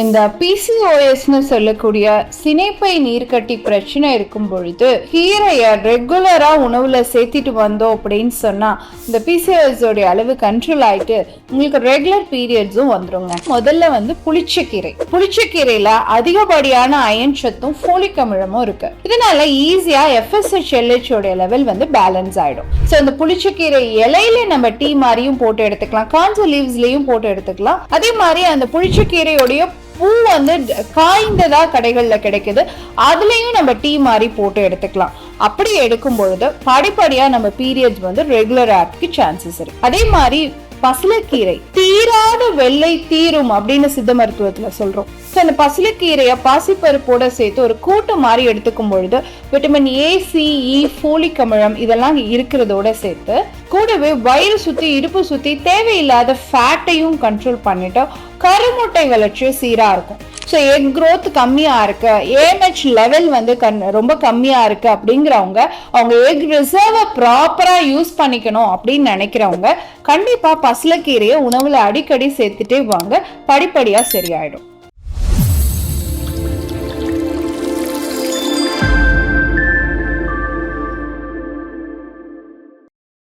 இந்த பிசிஓஎஸ்னு சொல்லக்கூடிய சினைப்பை நீர்க்கட்டி பிரச்சனை இருக்கும் பொழுது கீரையை ரெகுலரா உணவுல சேர்த்திட்டு வந்தோம் அப்படின்னு சொன்னா இந்த பிசிஓஎஸ் உடைய அளவு கண்ட்ரோல் ஆயிட்டு உங்களுக்கு ரெகுலர் பீரியட்ஸும் வந்துருங்க. முதல்ல வந்து புளிச்சக்கீரையில அதிகப்படியான அயன் சத்தும் ஃபோலிக் அமிலமும் இருக்கு. இதனால ஈஸியா FSH LH உடைய லெவல் வந்து பேலன்ஸ் ஆயிடும். ஸோ இந்த புளிச்சக்கீரை இலையில நம்ம டீ மாதிரியும் போட்டு எடுத்துக்கலாம், காஞ்ச லீவ்ஸ்லயும் போட்டு எடுத்துக்கலாம். அதே மாதிரி அந்த புளிச்சக்கீரையோடைய பூ வந்து காய்ந்ததா கடைகள்ல கிடைக்குது, அதுலயும் நம்ம டீ மாதிரி போட்டு எடுத்துக்கலாம். அப்படி எடுக்கும் பொழுது படிப்படியா நம்ம பீரியட்ஸ் வந்து ரெகுலர் ஆகிறதுக்கு சான்சஸ் இருக்கு. அதே மாதிரி பசலைக்கீரை தீராத வெள்ளை தீரும் அப்படின்னு சித்த மருத்துவத்துல சொல்றோம். அந்த பசலைக்கீரைய பாசிப்பருப்போட சேர்த்து ஒரு கூட்டு மாதிரி எடுத்துக்கும் பொழுது vitamin A, C, E, folic அமிலம் இதெல்லாம் இருக்கிறதோட சேர்த்து கூடவே வயிறு சுத்தி இடுப்பு சுத்தி தேவையில்லாத ஃபேட்டையும் கண்ட்ரோல் பண்ணிட்டு கருமுட்டை வளர்ச்சி சீரா இருக்கும். ஸோ எக் க்ரோத் கம்மியா இருக்கு, AMH லெவல் வந்து ரொம்ப கம்மியா இருக்கு அப்படிங்கிறவங்க அவங்க எக் ரிசர்வை ப்ராப்பரா யூஸ் பண்ணிக்கணும் அப்படின்னு நினைக்கிறவங்க கண்டிப்பா பசலைக்கீரையை உணவுல அடிக்கடி சேர்த்துட்டே வாங்க, படிப்படியா சரியாயிடும்.